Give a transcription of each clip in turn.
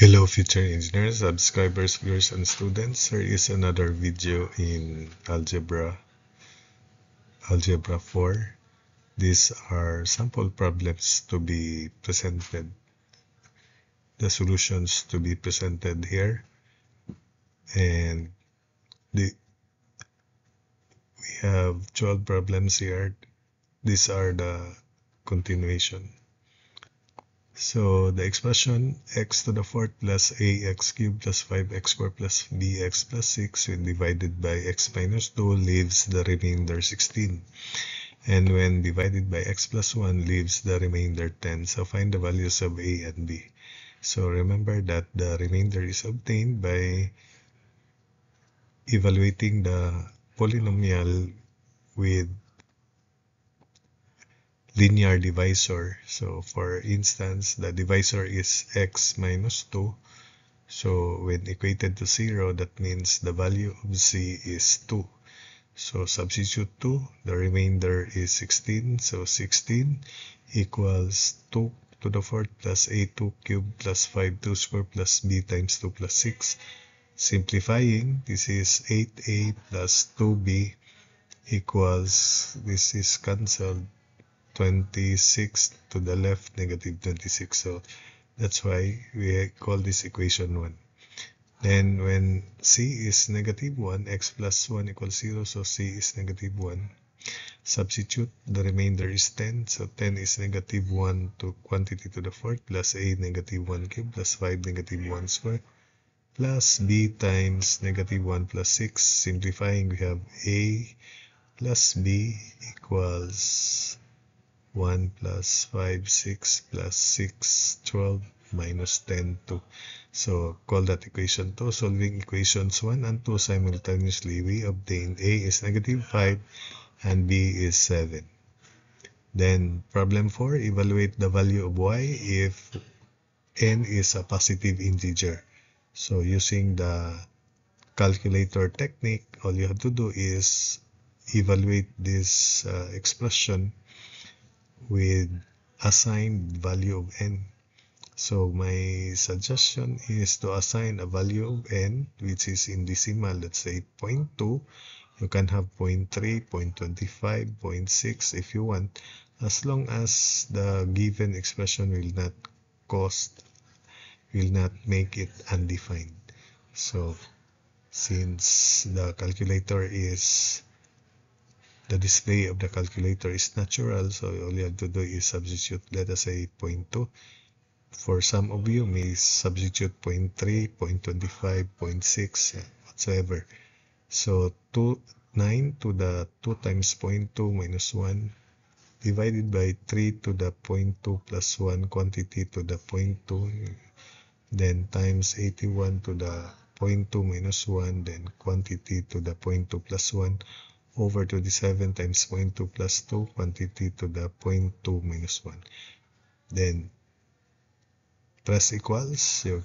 Hello future engineers, subscribers, viewers, and students. Here is another video in Algebra 4. These are sample problems to be presented, the solutions to be presented here. And we have 12 problems here. These are the continuation. So the expression x to the fourth plus ax cubed plus 5x squared plus bx plus 6 when divided by x minus 2 leaves the remainder 16. And when divided by x plus 1 leaves the remainder 10. So find the values of a and b. So remember that the remainder is obtained by evaluating the polynomial with linear divisor. So for instance, the divisor is x minus 2. So when equated to 0, that means the value of c is 2. So substitute 2, the remainder is 16. So 16 equals 2 to the fourth plus a2 cubed plus 5 2 squared plus b times 2 plus 6. Simplifying, this is 8a plus 2b equals, this is cancelled, 26 to the left, negative 26. So that's why we call this equation 1. Then when c is negative 1, x plus 1 equals 0, so c is negative 1. Substitute, the remainder is 10, so 10 is negative 1 to quantity to the fourth plus a negative 1 cubed plus 5 negative 1 squared plus b times negative 1 plus 6. Simplifying, we have a plus b equals 1 plus 5, 6 plus 6, 12 minus 10, 2. So call that equation 2. Solving equations 1 and 2 simultaneously, we obtain a is negative 5 and b is 7. Then problem 4, evaluate the value of y if n is a positive integer. So using the calculator technique, all you have to do is evaluate this expression with assigned value of n. So my suggestion is to assign a value of n which is in decimal, let's say 0.2. You can have 0.3, 0.25, 0.6 if you want, as long as the given expression will not make it undefined. So since the display of the calculator is natural, so all you have to do is substitute, let us say 0.2. For some of you may substitute 0.3, 0.25, 0.6, whatsoever. So 9 to the 2 times 0.2 minus 1 divided by 3 to the 0.2 plus 1 quantity to the 0.2, then times 81 to the 0.2 minus 1, then quantity to the 0.2 plus 1 over 27 times 0.2 plus 2 quantity to the 0.2 minus 1. Then press equals, your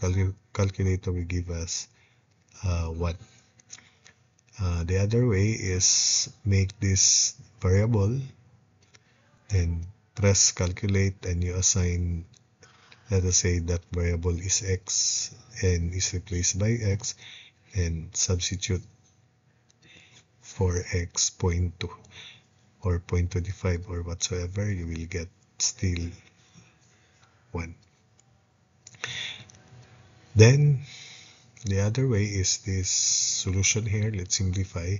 calculator will give us 1. The other way is make this variable, then press calculate and you assign, let us say that variable is x and is replaced by x, and substitute for x 0.2 or 0.25 or whatsoever, you will get still 1. Then the other way is this solution here. Let's simplify.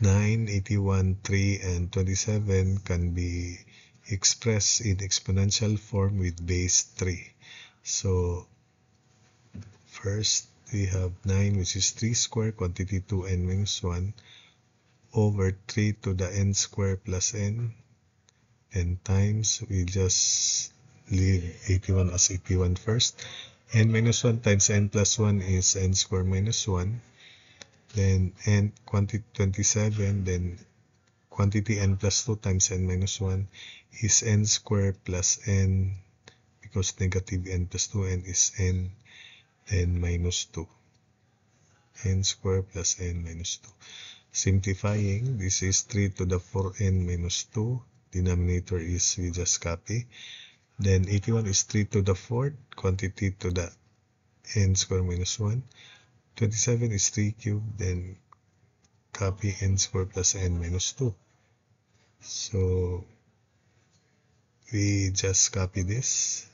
9, 81, 3, and 27 can be expressed in exponential form with base 3. So first we have 9, which is 3 squared, quantity 2n minus 1, over 3 to the n squared plus n, and times, we just leave 81 as 81 first. N minus 1 times n plus 1 is n squared minus 1. Then n quantity 27, then quantity n plus 2 times n minus 1 is n squared plus n, because negative n plus 2n is n, then minus 2. N squared plus n minus 2. Simplifying, this is 3 to the 4n minus 2. Denominator is, we just copy. Then 81 is 3 to the 4th, quantity to the n square minus 1. 27 is 3 cubed, then copy n square plus n minus 2. So we just copy this.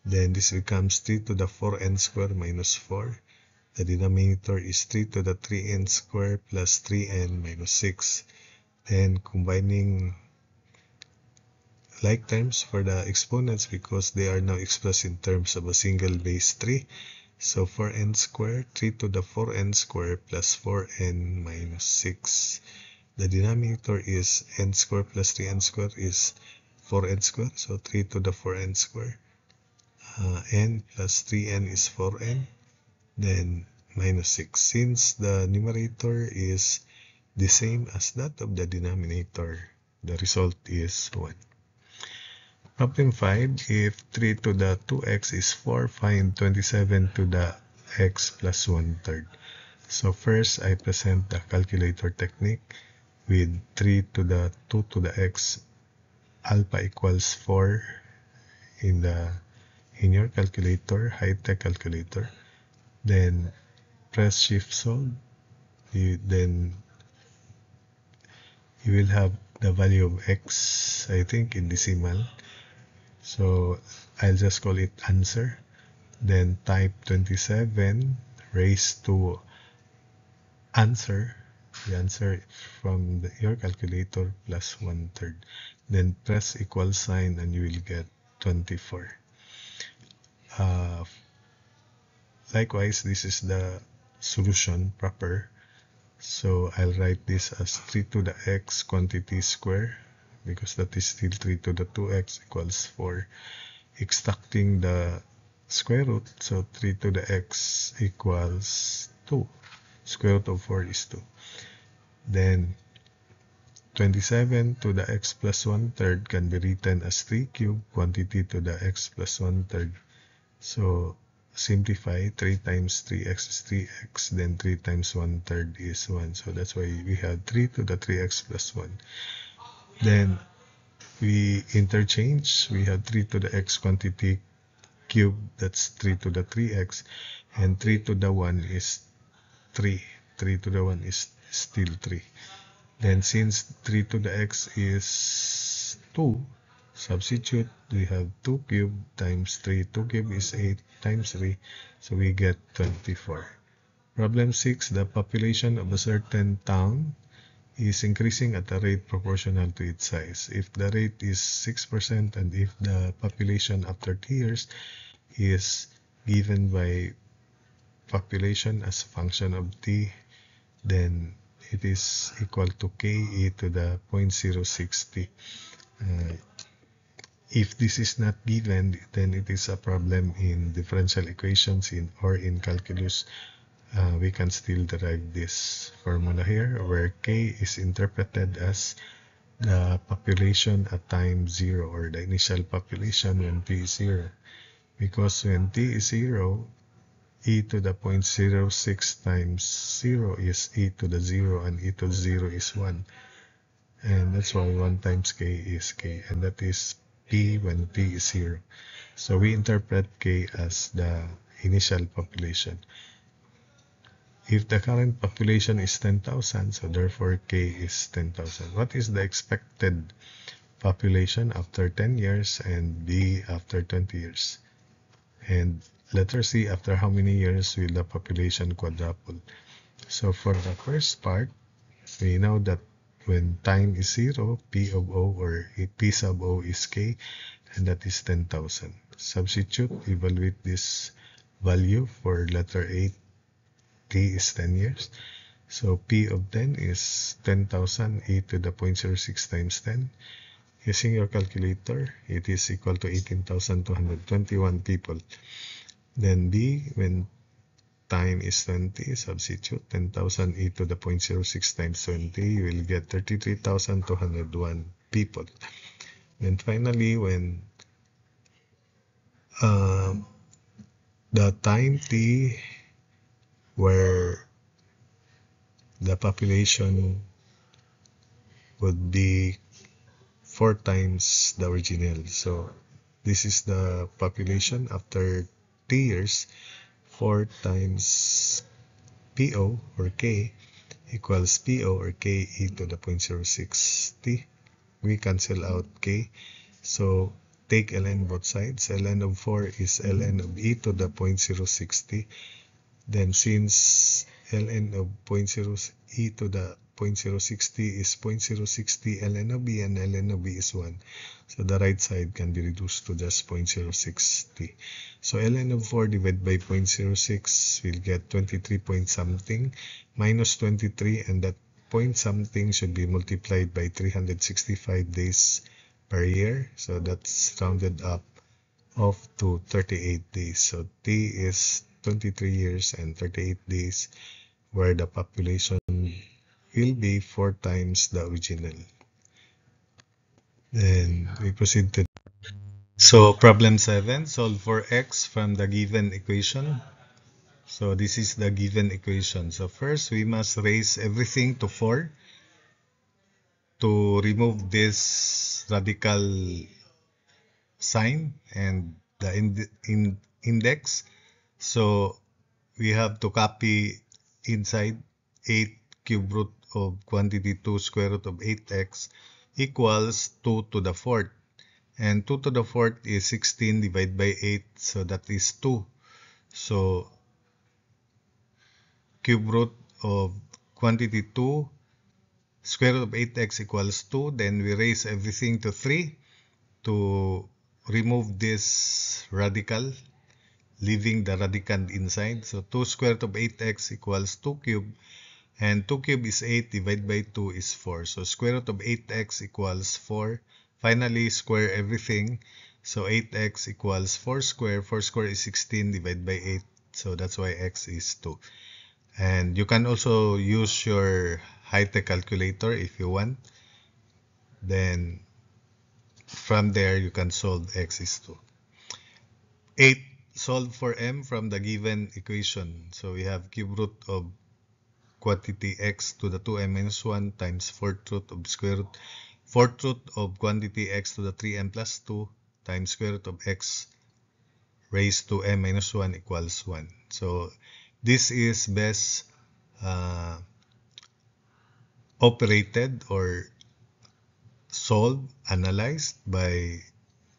Then this becomes 3 to the 4n square minus 4. The denominator is 3 to the 3n square plus 3n minus 6. Then combining like terms for the exponents because they are now expressed in terms of a single base 3. So 4n squared, 3 to the 4n squared plus 4n minus 6. The denominator is n squared plus 3n squared is 4n squared. So 3 to the 4n squared. N plus 3n is 4n. Then minus 6. Since the numerator is the same as that of the denominator, the result is 1. Problem 5, if 3 to the 2x is 4, find 27 to the x plus 1/3. So first, I present the calculator technique with 3 to the 2 to the x, alpha equals 4 in your calculator, high-tech calculator. Then press shift solve. Then you will have the value of x, I think in decimal. So I'll just call it answer. Then type 27 raised to answer, the answer from your calculator plus 1/3. Then press equal sign and you will get 24. Likewise, this is the solution proper. So I'll write this as 3 to the x quantity square because that is still 3 to the 2x equals 4. Extracting the square root, so 3 to the x equals 2. Square root of 4 is 2. Then 27 to the x plus 1/3 can be written as 3 cubed quantity to the x plus 1/3. So simplify, 3 times 3x is 3x, then 3 times 1/3 is 1. So that's why we have 3 to the 3x plus 1. Then we interchange. We have 3 to the x quantity cube, that's 3 to the 3x, and 3 to the 1 is 3. 3 to the 1 is still 3. Then since 3 to the x is 2, substitute, we have 2 cubed times 3. 2 cubed is 8 times 3, so we get 24. Problem 6, the population of a certain town is increasing at a rate proportional to its size. If the rate is 6% and if the population after 2 years is given by population as a function of t, then it is equal to k e to the 0.06t. If this is not given, then it is a problem in differential equations or in calculus. We can still derive this formula here where k is interpreted as the population at time 0 or the initial population when t is 0. Because when t is 0, e to the 0.06 times 0 is e to the 0 and e to the 0 is 1. And that's why 1 times k is k, and that is p when t is 0. So we interpret k as the initial population. If the current population is 10,000, so therefore k is 10,000. What is the expected population after 10 years and b after 20 years? And letter C, after how many years will the population quadruple? So for the first part, we know that when time is 0, P of O or P sub O is K, and that is 10,000. Substitute, evaluate this value for letter A, T is 10 years. So P of 10 is 10,000, e to the 0.06 times 10. Using your calculator, it is equal to 18,221 people. Then B, when time is 20, substitute 10,000 e to the 0.06 times 20, you will get 33,201 people. Then finally, when the time t where the population would be 4 times the original. So this is the population after 3 years. 4 times PO or K equals PO or K e to the 0.06t. We cancel out K. So take ln both sides. Ln of 4 is ln of e to the 0.06t. Then since ln of e to the 0.06t is 0.06t ln of b and ln of b is 1. So the right side can be reduced to just 0.06t. So ln of 4 divided by 0.06 will get 23 point something minus 23, and that point something should be multiplied by 365 days per year. So that's rounded up off to 38 days. So T is 23 years and 38 days, where the population will be 4 times the original. Then we proceed to problem 7, solve for x from the given equation. So this is the given equation. So first we must raise everything to 4 to remove this radical sign and the index. So we have to copy inside 8 cube root of quantity 2 square root of 8x equals 2 to the 4th. And 2 to the 4th is 16 divided by 8, so that is 2. So cube root of quantity 2 square root of 8x equals 2. Then we raise everything to 3 to remove this radical, leaving the radicand inside. So 2 square root of 8x equals 2 cube, and 2 cube is 8 divided by 2 is 4. So square root of 8x equals 4. Finally, square everything. So 8x equals 4 square. 4 square is 16 divided by 8. So that's why x is 2. And you can also use your high-tech calculator if you want. Then from there, you can solve x is 2. 8. Solve for m from the given equation. So we have cube root of quantity x to the 2m minus 1 times fourth root of quantity x to the 3m plus 2 times square root of x raised to m minus 1 equals 1. So this is best operated or solved, analyzed by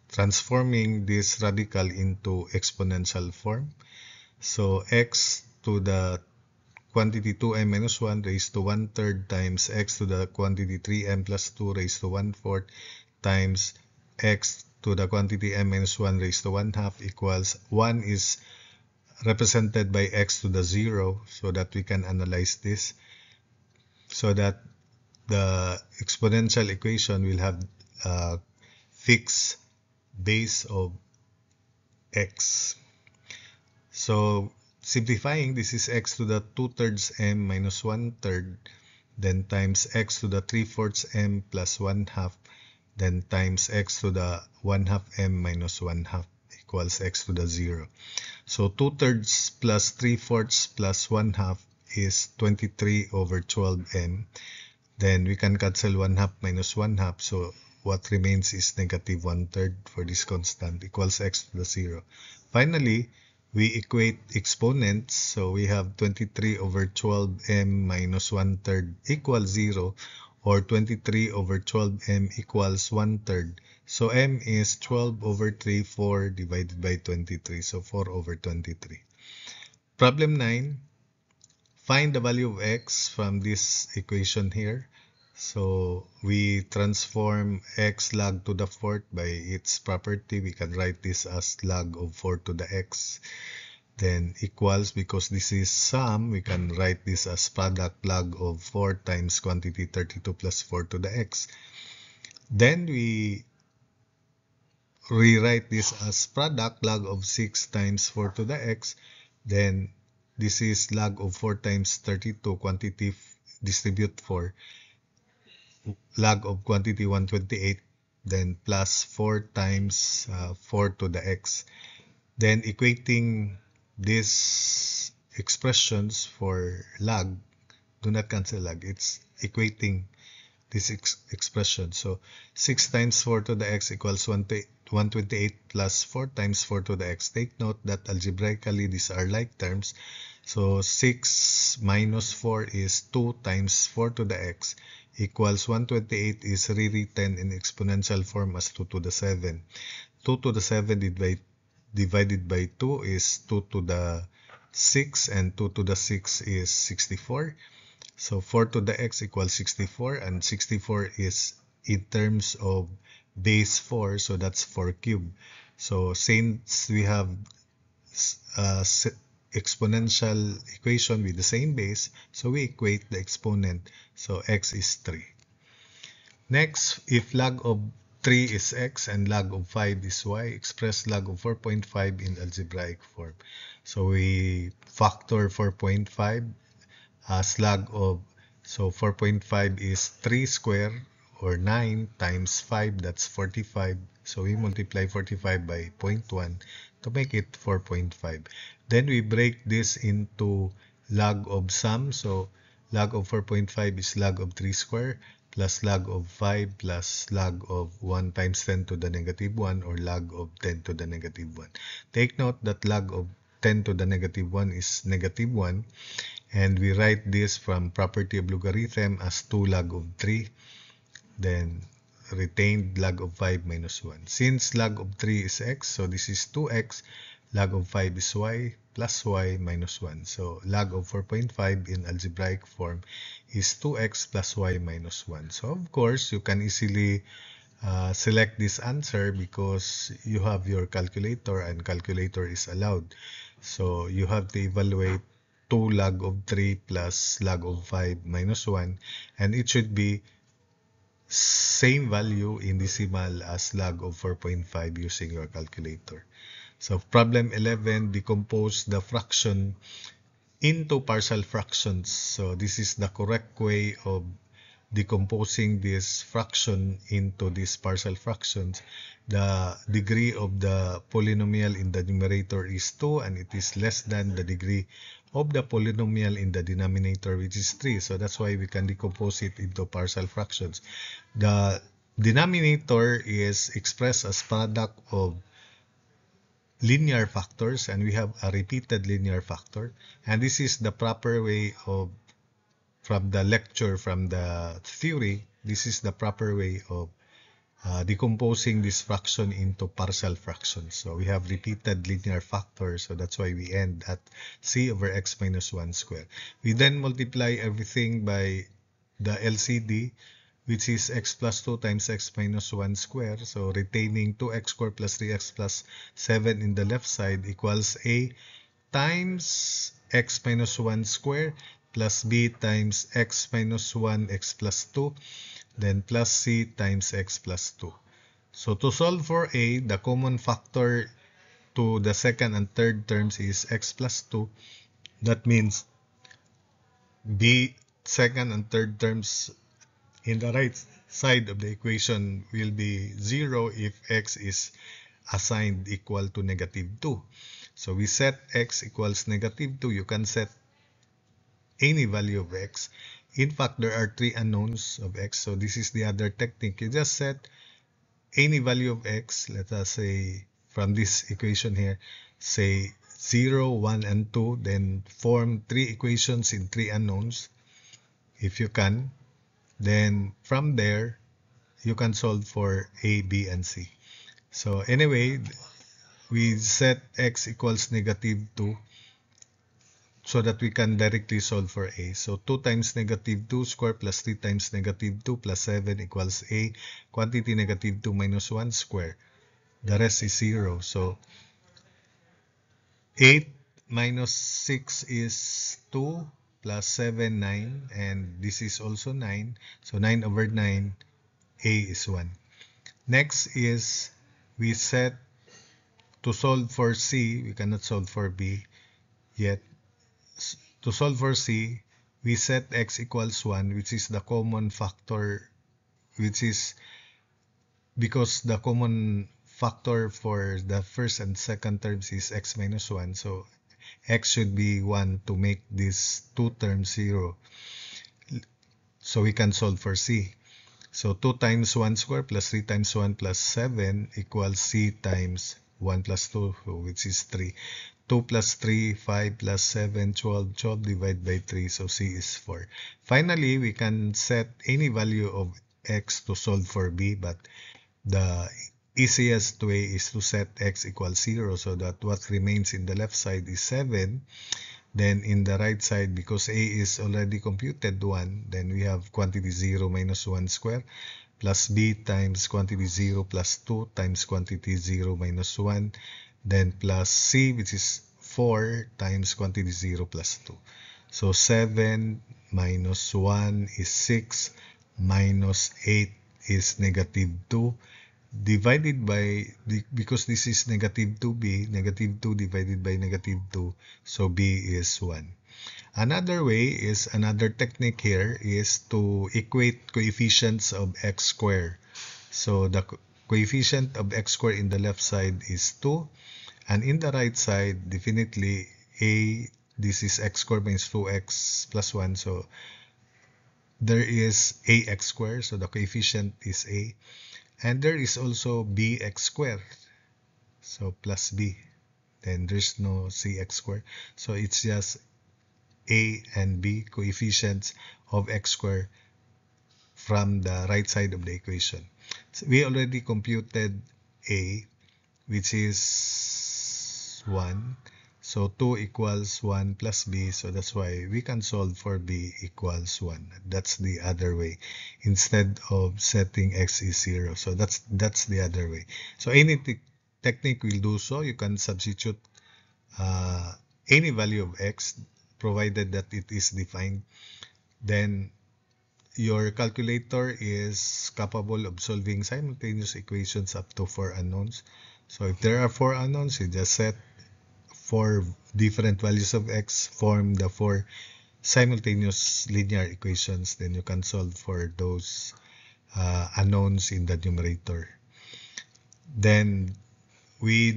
transforming this radical into exponential form. So x to the quantity 2m minus 1 raised to 1/3 times x to the quantity 3m plus 2 raised to 1/4 times x to the quantity m minus 1 raised to 1/2 equals 1 is represented by x to the 0, so that we can analyze this, so that the exponential equation will have a fixed base of x. So simplifying, this is x to the 2/3 m minus 1/3, then times x to the 3/4 m plus 1/2, then times x to the 1/2 m minus 1/2 equals x to the 0. So 2/3 plus 3/4 plus 1/2 is 23 over 12m. Then we can cancel 1/2 minus 1/2, so what remains is negative 1/3 for this constant equals x to the 0. Finally, we equate exponents, so we have 23 over 12m minus 1/3 equals 0, or 23 over 12m equals 1/3. So m is 12 over 3, 4 divided by 23, so 4 over 23. Problem 9, find the value of x from this equation here. So we transform x log to the 4th by its property. We can write this as log of 4 to the x. Then equals, because this is sum, we can write this as product log of 4 times quantity 32 plus 4 to the x. Then we rewrite this as product log of 6 times 4 to the x. Then this is log of 4 times 32, quantity distribute 4, log of quantity 128, then plus 4 times 4 to the x. Then equating these expressions for log, do not cancel log, it's equating this expression. So 6 times 4 to the x equals 128 128 plus 4 times 4 to the x. Take note that algebraically these are like terms. So 6 minus 4 is 2 times 4 to the x equals 128 is rewritten in exponential form as 2 to the 7. 2 to the 7 divided by 2 is 2 to the 6, and 2 to the 6 is 64. So 4 to the x equals 64, and 64 is in terms of base 4, so that's 4 cubed. So since we have exponential equation with the same base, so we equate the exponent, so x is 3. Next, if log of 3 is x and log of 5 is y, express log of 4.5 in algebraic form. So we factor 4.5 as log of, so 4.5 is 3 square or 9 times 5, that's 45. So we multiply 45 by 0.1 to make it 4.5. Then we break this into log of sum. So log of 4.5 is log of 3 square plus log of 5 plus log of 1 times 10 to the negative 1, or log of 10 to the negative 1. Take note that log of 10 to the negative 1 is negative 1, and we write this from property of logarithm as 2 log of 3, then retained log of 5 minus 1. Since log of 3 is x, so this is 2x, log of 5 is y, plus y minus 1. So log of 4.5 in algebraic form is 2x plus y minus 1. So of course, you can easily select this answer because you have your calculator, and calculator is allowed. So you have to evaluate 2 log of 3 plus log of 5 minus 1, and it should be same value in decimal as log of 4.5 using your calculator. So problem 11, decompose the fraction into partial fractions. So this is the correct way of decomposing this fraction into these partial fractions. The degree of the polynomial in the numerator is 2, and it is less than the degree of the polynomial in the denominator, which is 3. So that's why we can decompose it into partial fractions. The denominator is expressed as product of linear factors, and we have a repeated linear factor. And this is the proper way of, from the lecture, from the theory, this is the proper way of decomposing this fraction into partial fractions. So we have repeated linear factors, so that's why we end at c over x minus 1 square. We then multiply everything by the LCD, which is x plus 2 times x minus 1 square. So retaining 2x squared plus 3x plus 7 in the left side equals a times x minus 1 square plus b times x minus 1 x plus 2, then plus c times x plus 2. So to solve for a, the common factor to the second and third terms is x plus 2. That means b second and third terms in the right side of the equation will be 0 if x is assigned equal to negative 2. So we set x equals negative 2. You can set any value of x. In fact, there are 3 unknowns of x. So this is the other technique. You just set any value of x. Let us say from this equation here, say 0, 1, and 2. Then form 3 equations in 3 unknowns if you can. Then from there, you can solve for a, b, and c. So anyway, we set x equals negative 2 so that we can directly solve for a. So 2 times negative 2 square plus 3 times negative 2 plus 7 equals a. Quantity negative 2 minus 1 square. The rest is 0. So 8 minus 6 is 2 plus 7, 9. And this is also 9. So 9 over 9, a is 1. Next is we set to solve for c. We cannot solve for b yet. To solve for c, we set x equals 1, which is the common factor, which is because the common factor for the first and second terms is x minus 1. So x should be 1 to make these two terms 0. So we can solve for c. So 2 times 1 square plus 3 times 1 plus 7 equals c times 1 plus 2, which is 3. 2 plus 3, 5 plus 7, 12. 12 divided by 3, so c is 4. Finally, we can set any value of x to solve for b, but the easiest way is to set x equals 0, so that what remains in the left side is 7. Then in the right side, because a is already computed 1, then we have quantity 0 minus 1 square plus b times quantity 0 plus 2 times quantity 0 minus 1, then plus c, which is 4 times quantity 0 plus 2. So 7 minus 1 is 6, minus 8 is negative 2, divided by, because this is negative 2b, negative 2 divided by negative 2, so b is 1. Another way is, another technique here is to equate coefficients of x squared. So the coefficient of x squared in the left side is 2, and in the right side, definitely this is x squared minus 2x plus 1, so there is ax squared, so the coefficient is a. And there is also bx squared, so plus b. Then there's no cx squared. So it's just a and b coefficients of x squared from the right side of the equation. So we already computed a, which is 1. So 2 equals 1 plus b, so that's why we can solve for b equals 1. That's the other way, instead of setting x is 0. So that's the other way. So any technique will do so. You can substitute any value of x, provided that it is defined. Then your calculator is capable of solving simultaneous equations up to 4 unknowns. So if there are 4 unknowns, you just set 4 different values of x, form the 4 simultaneous linear equations, then you can solve for those unknowns in the numerator. Then we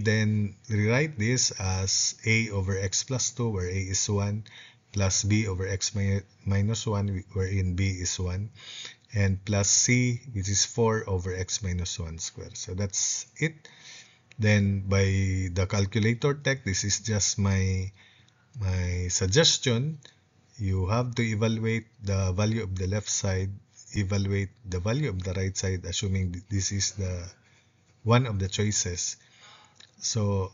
rewrite this as a over x plus 2, where a is 1, plus b over x minus 1, wherein b is 1, and plus c, which is 4 over x minus 1 square. So that's it. Then by the calculator tech, this is just my suggestion. You have to evaluate the value of the left side, evaluate the value of the right side, assuming this is the one of the choices. So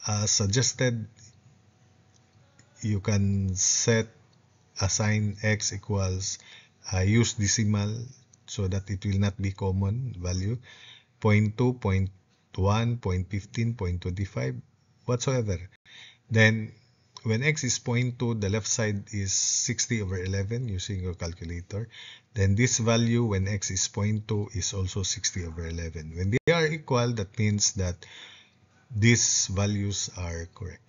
as suggested, you can assign x equals, use decimal so that it will not be common value, 0.2, 0.1, 0.15, 0.25, whatsoever. Then when x is 0.2, the left side is 60 over 11 using your calculator. Then this value when x is 0.2 is also 60 over 11. When they are equal, that means that these values are correct.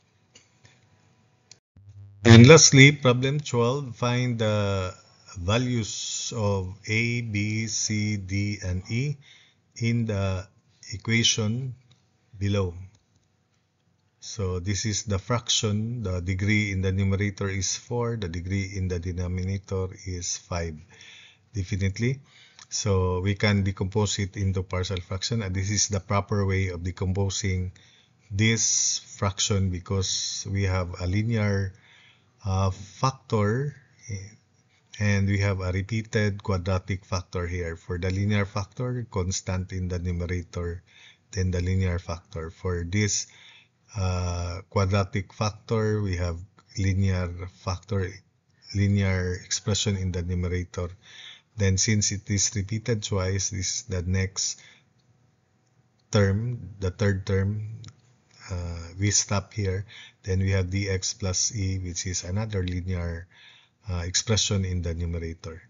And lastly, problem 12, find the values of a, b, c, d, and e in the equation below. So this is the fraction. The degree in the numerator is 4. The degree in the denominator is 5. Definitely. So we can decompose it into partial fraction. And this is the proper way of decomposing this fraction, because we have a linear factor and we have a repeated quadratic factor here. For the linear factor, constant in the numerator, then the linear factor. For this quadratic factor, we have linear factor, linear expression in the numerator. Then since it is repeated twice, this is the next term, the third term. We stop here. Then we have dx plus e, which is another linear expression in the numerator.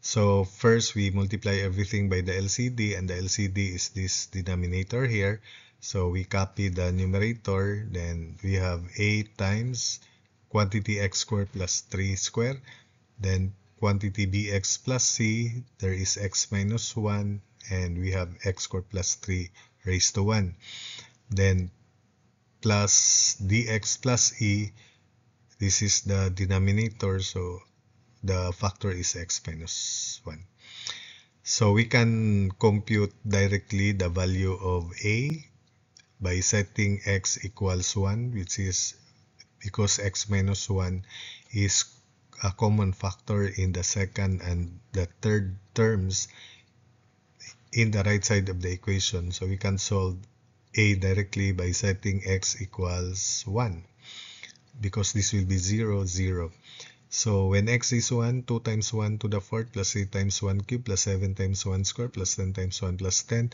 So first we multiply everything by the LCD, and the LCD is this denominator here. So we copy the numerator, then we have a times quantity x squared plus 3 squared, then quantity bx plus c, there is x minus 1, and we have x squared plus 3 raised to 1. Then plus dx plus e, this is the denominator, so the factor is x minus 1. So we can compute directly the value of A by setting x equals 1, which is because x minus 1 is a common factor in the second and the third terms in the right side of the equation. So we can solve A directly by setting x equals 1 because this will be 0, 0. So when x is 1, 2 times 1 to the 4th plus 3 times 1 cubed plus 7 times 1 square plus 10 times 1 plus 10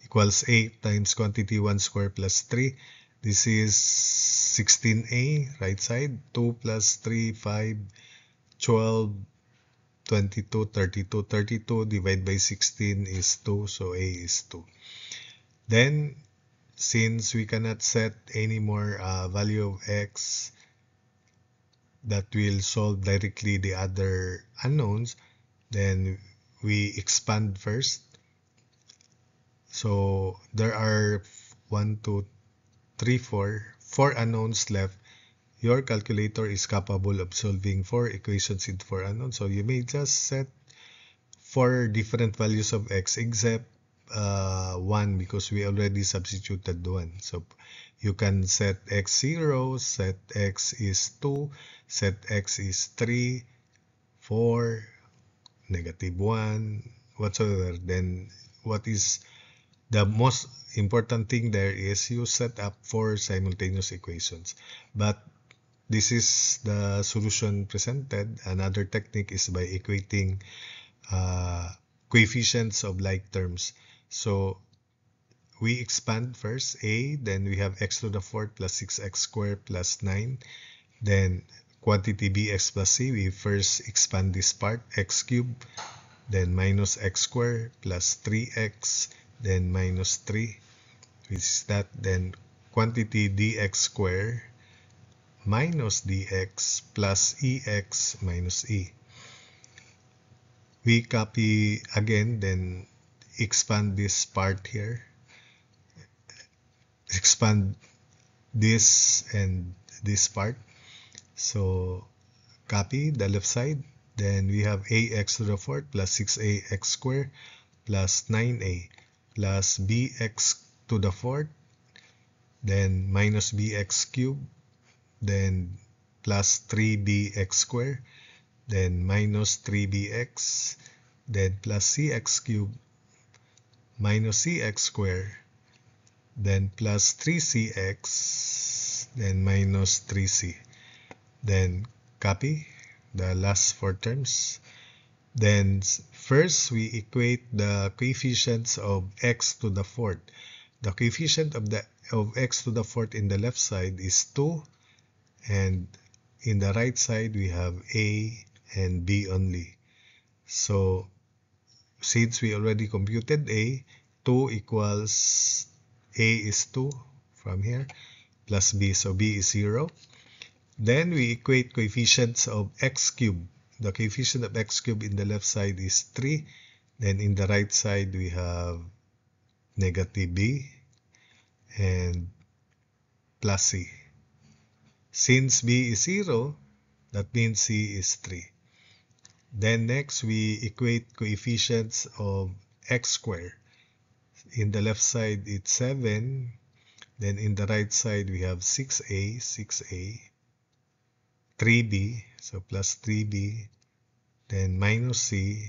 equals 8 times quantity 1 square plus 3. This is 16a, right side. 2 plus 3, 5, 12, 22, 32. 32 divided by 16 is 2, so a is 2. Then, since we cannot set any more value of x that will solve directly the other unknowns, then we expand first. So there are 1, 2, 3, 4 unknowns left. Your calculator is capable of solving 4 equations with 4 unknowns. So you may just set 4 different values of x except 1 because we already substituted 1. So you can set x 0, set x is 2, set x is 3, 4, negative 1, whatsoever. Then what is the most important thing there is you set up 4 simultaneous equations. But this is the solution presented. Another technique is by equating coefficients of like terms. So we expand first a, then we have x to the 4th plus 6x squared plus 9. Then quantity bx plus c, we first expand this part, x cubed, then minus x squared plus 3x, then minus 3, which is that. Then quantity dx squared minus dx plus ex minus e. We copy again, then expand this part here, expand this and this part. So copy the left side, then we have ax to the 4th plus 6ax squared plus 9a plus bx to the 4th, then minus bx cubed, then plus 3bx squared, then minus 3bx, then plus cx cubed, minus cx squared, then plus 3cx, then minus 3c. Then copy the last 4 terms. Then first we equate the coefficients of x to the 4th. The coefficient of x to the 4th in the left side is 2, and in the right side we have a and b only. So since we already computed a, 2 equals a is 2 from here plus b, so b is 0. Then we equate coefficients of x cubed. The coefficient of x cubed in the left side is 3. Then in the right side we have negative b and plus c. Since b is 0, that means c is 3. Then next we equate coefficients of x squared. In the left side it's 7. Then in the right side we have 6a, 3b, so plus 3b, then minus c,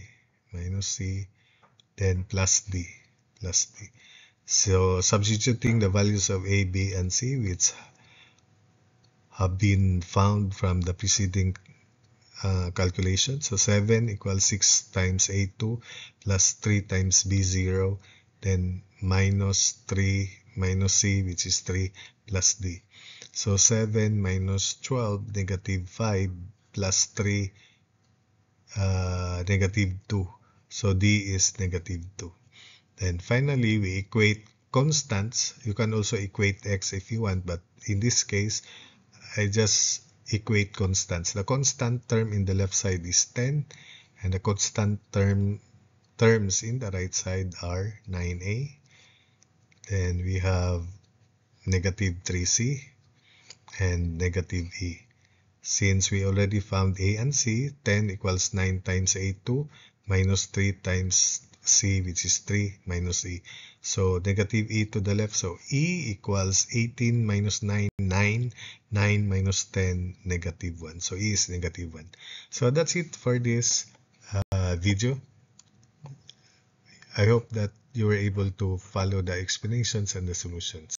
then plus d. So substituting the values of a, b, and c, which have been found from the preceding calculation. So 7 equals 6 times a2 plus 3 times b0, then minus 3 minus c, which is 3, plus d. So 7 minus 12, negative 5, plus 3, negative 2. So d is negative 2. Then finally, we equate constants. You can also equate x if you want, but in this case, I just equate constants. The constant term in the left side is 10, and the constant terms in the right side are 9a. Then we have negative 3c and negative e. Since we already found a and c, 10 equals 9 times a2 minus 3 times C, which is 3 minus E. So negative E to the left. So E equals 18 minus 9, 9. 9 minus 10, negative 1. So E is negative 1. So that's it for this video. I hope that you were able to follow the explanations and the solutions.